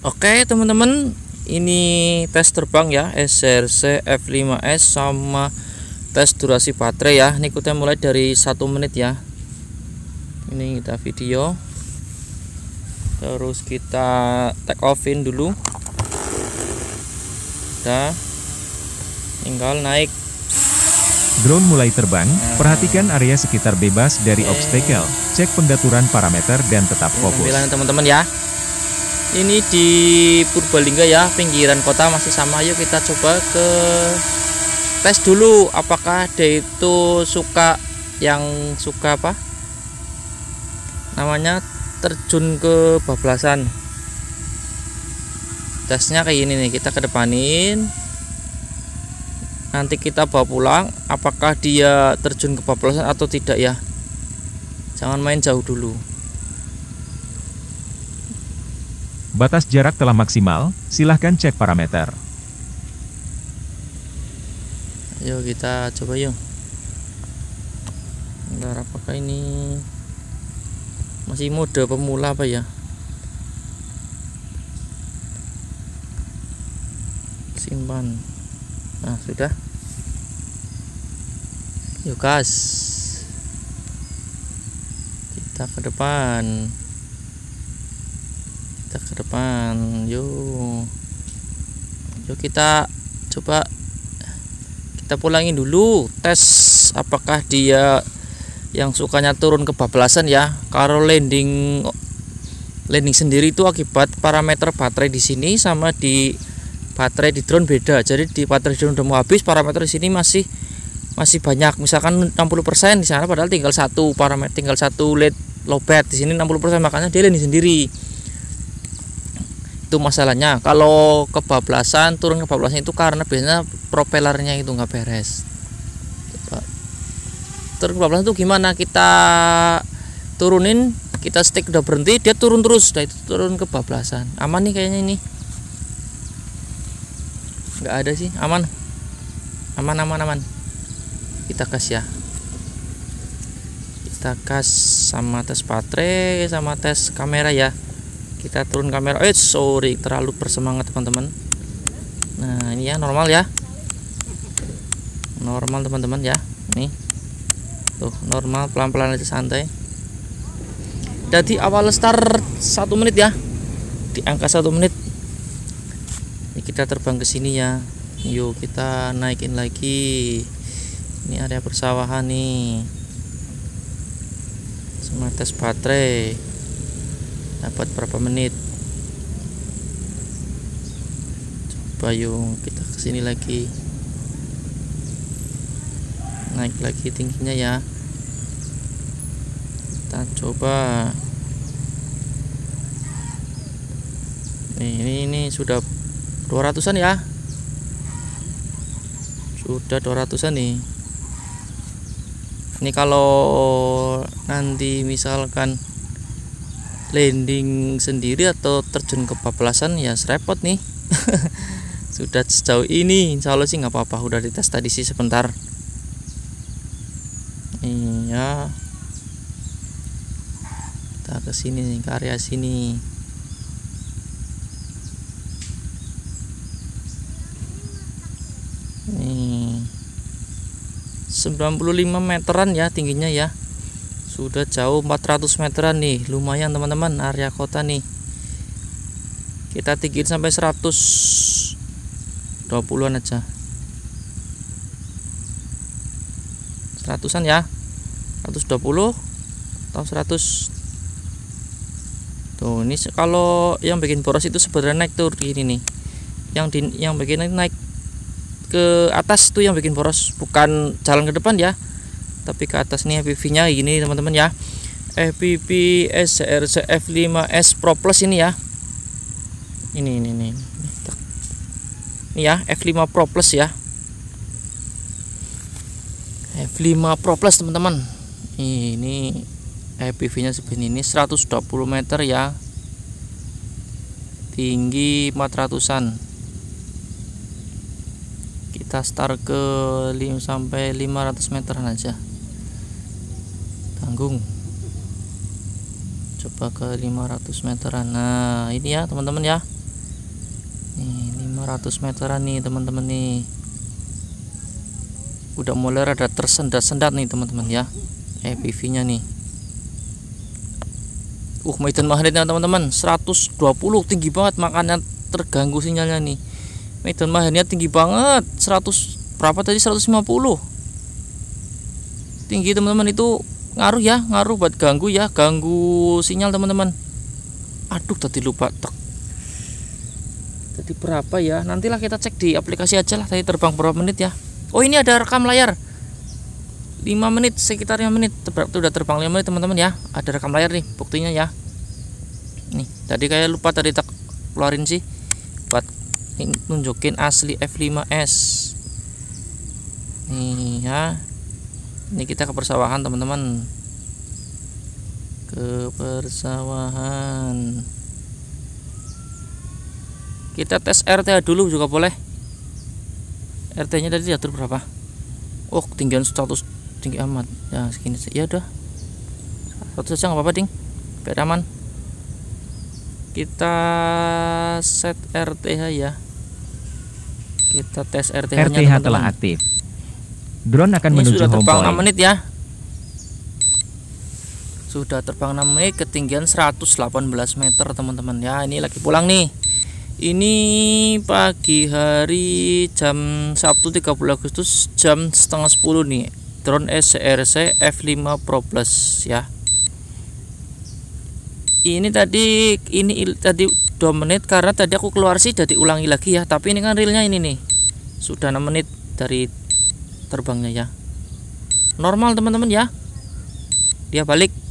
Oke teman-teman, ini tes terbang ya SRC F5S sama tes durasi baterai ya. Ini kita mulai dari 1 menit ya. Ini kita video, terus kita take offin dulu. Udah, tinggal naik. Drone mulai terbang, perhatikan area sekitar bebas dari obstacle, cek penggaturan parameter dan tetap fokus. Tampilan teman-teman ya. Ini di Purbalingga ya, pinggiran kota masih sama. Yuk kita coba ke tes dulu apakah dia itu suka apa namanya, terjun ke bablasan. Tesnya kayak gini nih, kita kedepanin, nanti kita bawa pulang apakah dia terjun ke bablasan atau tidak ya. Jangan main jauh dulu. Batas jarak telah maksimal, silahkan cek parameter. Yuk kita coba yuk. Bentar, apakah ini masih mode pemula apa ya? Simpan. Nah sudah. Yuk gas. Kita ke depan. Yuk kita coba, kita pulangin dulu tes apakah dia yang sukanya turun ke bablasan ya. Kalau landing sendiri itu akibat parameter baterai di sini sama di baterai di drone beda. Jadi di baterai drone udah mau habis, parameter di sini masih banyak, misalkan 60% di sana, padahal tinggal satu parameter, tinggal satu LED lowbat. Di sini 60%, makanya dia landing sendiri. Itu masalahnya. Kalau kebablasan, turun kebablasan itu karena biasanya propellernya itu nggak beres. Coba. Turun kebablasan itu gimana? Kita turunin, kita stick udah berhenti, dia turun terus, udah itu turun kebablasan. Aman nih kayaknya ini. Nggak ada sih, aman. Kita gas ya. Kita gas sama tes baterai, sama tes kamera ya. Kita turun kamera. Sorry, terlalu bersemangat teman-teman. Nah ini ya, normal ya, normal teman-teman ya. Nih tuh normal, pelan-pelan aja, santai. Jadi awal start 1 menit ya, di angka 1 menit. Ini kita terbang ke sini ya. Yuk kita naikin lagi. Ini area persawahan nih. Sama tes baterai. Dapat berapa menit? Coba yuk kita kesini lagi, naik lagi tingginya ya. Kita coba. Ini sudah 200-an ya. Sudah 200-an nih. Ini kalau nanti misalkan landing sendiri atau terjun ke bablasan ya serepot nih. Sudah sejauh ini insya Allah sih nggak apa-apa, udah dites tadi sih sebentar. Iya, kita ke sini nih, ke area sini. Nih 95 meteran ya tingginya ya. Sudah jauh, 400 meteran nih, lumayan teman-teman, area kota nih. Kita tinggiin sampai 120-an aja, 100-an ya, 120 atau 100. Tuh ini kalau yang bikin boros itu sebenarnya naik tuh gini nih, yang bikin naik ke atas tuh yang bikin boros, bukan jalan ke depan ya, tapi ke atas nih. FPV-nya gini teman-teman ya, FPV SRC F5S Pro Plus ini ya. Ini ya, F5 Pro Plus ya, F5 Pro Plus teman-teman. Ini FPV-nya segini, ini 120 meter ya, tinggi 400-an. Kita start ke sampai 500 meteran aja, tanggung. Coba ke 500 meteran. Nah ini ya teman-teman ya, Nih 500 meteran nih teman-teman nih. Udah mulai rada tersendat-sendat nih teman-teman ya. PV nya nih. Medan magnetnya teman-teman 120, tinggi banget, makanya terganggu sinyalnya nih. Medan magnetnya tinggi banget, 100 berapa tadi, 150. Tinggi teman-teman, itu ngaruh ya, ngaruh buat ganggu ya, ganggu sinyal teman-teman. Aduh tadi lupa tek. Tadi berapa ya, nantilah kita cek di aplikasi aja lah, tadi terbang berapa menit ya. Oh ini ada rekam layar 5 menit, sekitar 5 menit. Udah terbang 5 menit teman-teman ya. Ada rekam layar nih buktinya ya. Nih tadi kayak lupa tadi tak keluarin sih buat nunjukin asli F5S. Nih ya. Ini kita ke persawahan teman-teman. Ke persawahan. Kita tes RT dulu juga boleh. RT nya tadi diatur berapa? Oh ketinggian 100, tinggi amat ya, segini ya udah 100 saja nggak apa-apa ding, biar aman. Kita set RTH ya, kita tes RTH nya RTH telah aktif. Drone akan ini menuju sudah home terbang point. 6 menit ya, sudah terbang 6 menit, ketinggian 118 meter teman-teman ya. Ini lagi pulang nih. Ini pagi hari jam Sabtu 30 Agustus jam setengah 10 nih. Drone SCRC F5 Pro Plus ya. Ini tadi 2 menit karena tadi aku keluar sih, jadi ulangi lagi ya. Tapi ini kan realnya ini nih sudah 6 menit dari terbangnya ya. Normal teman-teman ya. Dia balik.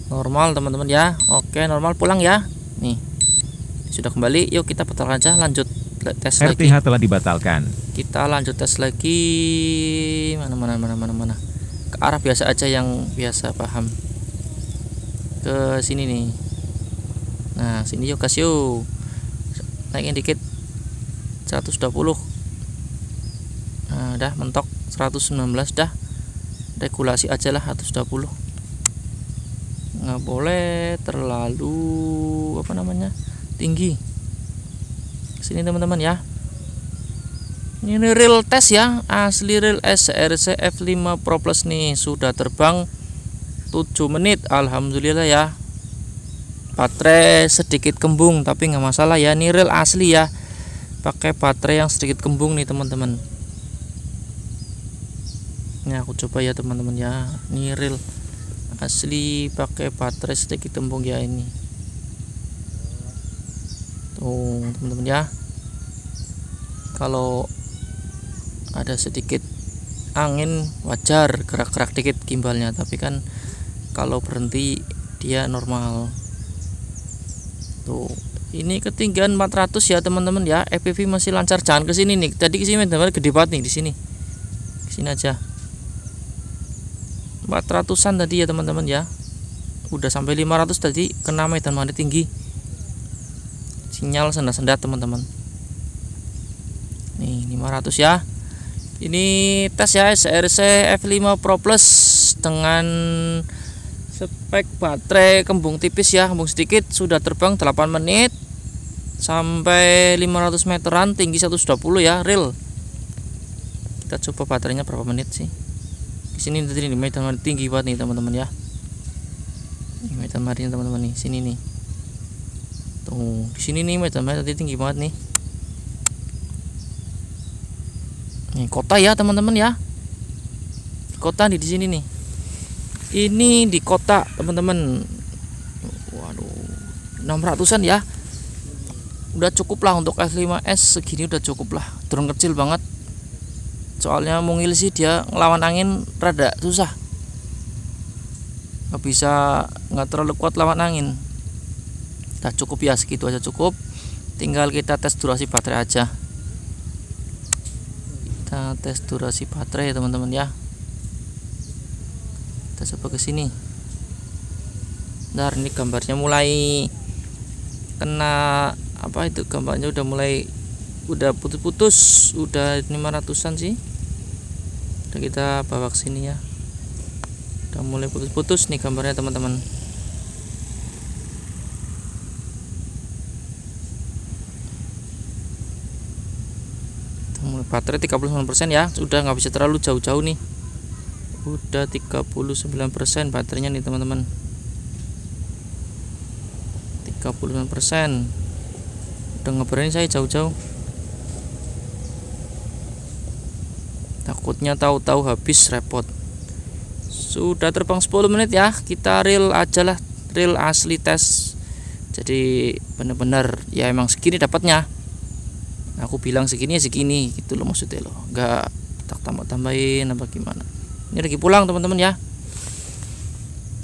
Normal teman-teman ya. Oke normal, pulang ya. Nih sudah kembali, yuk kita putar aja, lanjut tes lagi. RTH telah dibatalkan. Kita lanjut tes lagi. Mana ke arah biasa aja, yang biasa paham. Ke sini nih. Nah sini yuk, kasih yuk, naikin dikit 120. Nah dah mentok 119 dah. Regulasi aja lah 120, nggak boleh terlalu tinggi. Sini teman-teman ya. Ini real test ya, asli real SCRC F5 Pro Plus nih. Sudah terbang 7 menit, alhamdulillah ya. Baterai sedikit kembung tapi nggak masalah ya, ini real asli ya, pakai baterai yang sedikit kembung nih teman-teman. Ini aku coba ya teman-teman ya, ini real asli pakai baterai sedikit kembung ya. Ini tuh teman-teman ya, kalau ada sedikit angin wajar gerak-gerak dikit gimbalnya, tapi kan kalau berhenti dia normal. Tuh ini ketinggian 400 ya teman-teman ya. FPV masih lancar, jangan ke sini nih, tadi ke sini teman-teman gede banget nih, di sini kesini aja. 400an tadi ya teman-teman ya, udah sampai 500 tadi, kena medan magnet tinggi, sinyal sendat-sendat teman-teman. Nih 500 ya. Ini tes ya SCRC F5 Pro Plus dengan spek baterai kembung tipis ya, kembung sedikit. Sudah terbang 8 menit sampai 500 meteran, tinggi 120 ya, real. Kita coba baterainya berapa menit sih. Di sini tadi nih medan magnet tinggi banget nih teman-teman ya. Ini medan magnetnya teman-teman nih, sini nih. Tuh, di sini nih medan magnet tadi tinggi banget nih. Nih kota ya teman-teman ya. Kota di sini nih. Ini di kota teman-teman. Waduh, 600an ya. Udah cukup lah untuk F5S, segini udah cukup lah. Drone kecil banget. Soalnya mungil sih dia ngelawan angin rada susah, nggak terlalu kuat lawan angin. Udah cukup ya, segitu aja cukup. Tinggal kita tes durasi baterai aja. Kita tes durasi baterai ya teman-teman ya. Kita coba ke sini. Bentar, ini gambarnya mulai kena apa itu, gambarnya udah mulai udah putus-putus, udah 500an sih. Udah kita bawa ke sini ya. Udah mulai putus-putus nih gambarnya teman-teman. Baterai 39% ya, sudah nggak bisa terlalu jauh-jauh nih. Udah 39% baterainya nih teman-teman. 39%. Udah ngeberani saya jauh-jauh. Takutnya tahu-tahu habis repot. Sudah terbang 10 menit ya. Kita real aja lah, real asli tes. Jadi bener-bener ya emang segini dapatnya. Aku bilang segini ya segini gitu loh maksudnya loh. Enggak tak tambah-tambahin apa gimana. Ini lagi pulang teman-teman ya.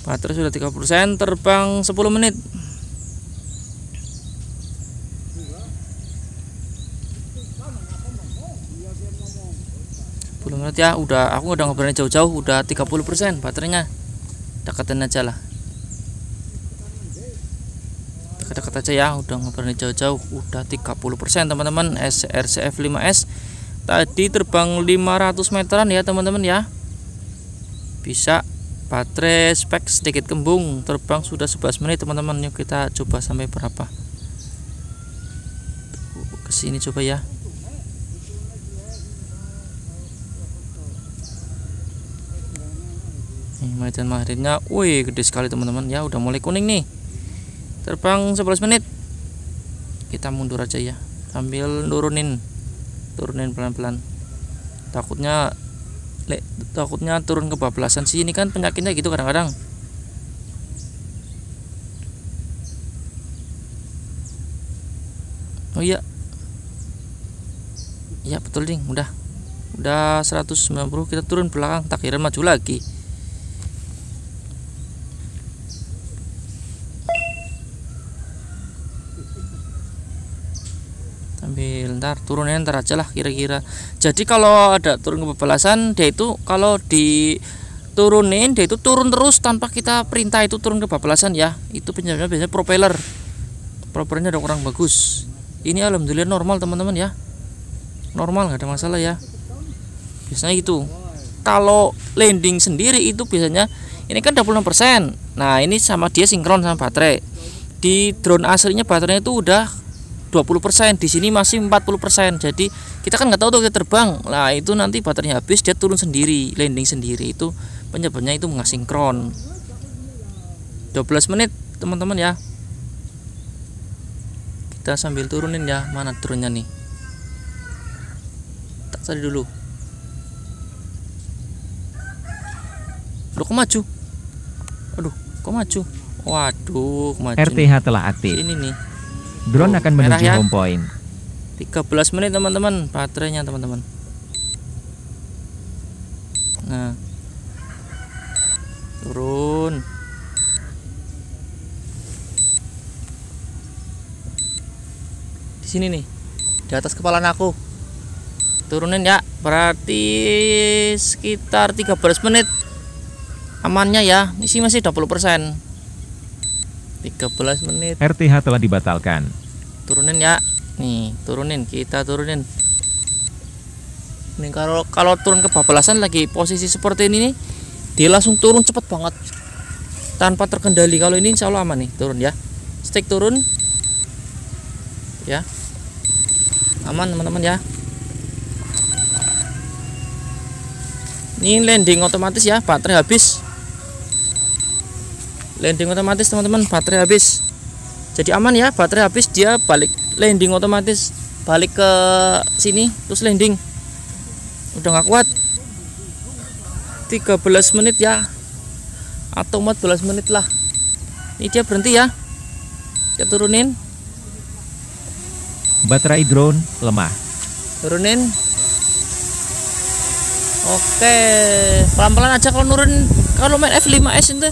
Baterai sudah 30%, terbang 10 menit. Ya udah, aku udah ngobrolnya jauh-jauh, udah 30% baterainya. Deketin aja lah, deket-deket aja ya, udah ngobrolnya jauh-jauh, udah 30% teman-teman. RCF 5S tadi terbang 500 meteran ya teman-teman ya. Bisa baterai spek sedikit kembung, terbang sudah 11 menit teman-teman. Yuk kita coba sampai berapa. Kesini coba ya. Macan maharinnya, wih gede sekali teman-teman ya. Udah mulai kuning nih, terbang 11 menit. Kita mundur aja ya, sambil turunin pelan-pelan. Takutnya turun kebablasan sih, ini kan penyakitnya gitu kadang-kadang. Oh iya, ya betul ding, udah 190. Kita turun belakang, tak kira maju lagi. Ntar turunnya ntar aja lah kira-kira. Jadi kalau ada turun kebablasan, dia itu kalau diturunin dia itu turun terus tanpa kita perintah, itu turun kebablasan ya. Itu penyebabnya biasanya propellernya udah kurang bagus. Ini alhamdulillah normal teman-teman ya, normal nggak ada masalah ya. Biasanya itu kalau landing sendiri itu biasanya ini kan 26%. Nah ini sama dia sinkron sama baterai. Di drone aslinya baterainya itu udah 20%, di sini masih 40%. Jadi kita kan nggak tahu tuh kita terbang. Nah itu nanti baterainya habis, dia turun sendiri, landing sendiri. Itu penyebabnya itu nggak sinkron. 12 menit teman-teman ya. Kita sambil turunin ya. Mana turunnya nih? Tak tadi dulu. Loh kok maju? Aduh, kok maju? Waduh, maju. RTH telah aktif. Ini nih. Drone akan menuju ya. home point. 13 menit teman-teman baterainya teman-teman. Nah, turun. Di sini nih, di atas kepala aku. Turunin ya, berarti sekitar 13 menit amannya ya. Isi masih 20%. 13 menit. RTH telah dibatalkan. Turunin ya. Nih, kita turunin. Nih kalau turun kebablasan lagi posisi seperti ini nih, dia langsung turun cepet banget. Tanpa terkendali. Kalau ini insya Allah aman nih, turun ya. Stick turun. Ya. Aman teman-teman ya. Ini landing otomatis ya, baterai habis. Landing otomatis teman-teman, baterai habis. Jadi aman ya, baterai habis dia balik landing otomatis, balik ke sini terus landing. Udah nggak kuat. 13 menit ya, atau 14 menit lah. Ini dia berhenti ya. Kita turunin. Baterai drone lemah. Turunin. Oke, pelan-pelan aja kalau nurun. Kalau main F5S itu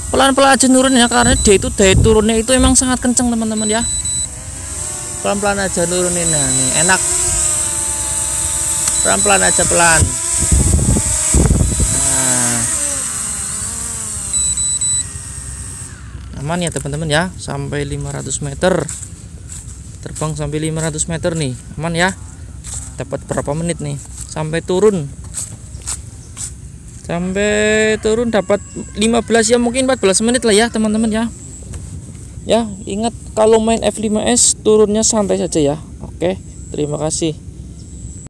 pelan-pelan aja nurun ya, karena dia itu daya turunnya itu emang sangat kencang teman-teman ya. Pelan-pelan aja nurunin. Nah nih enak, pelan-pelan aja, pelan. Nah, aman ya teman-teman ya, sampai 500 meter, terbang sampai 500 meter nih, aman ya. Dapat berapa menit nih sampai turun sampai turun dapat 15 ya, mungkin 14 menit lah ya teman-teman ya. Ya, ingat kalau main F5S turunnya santai saja ya. Oke, terima kasih.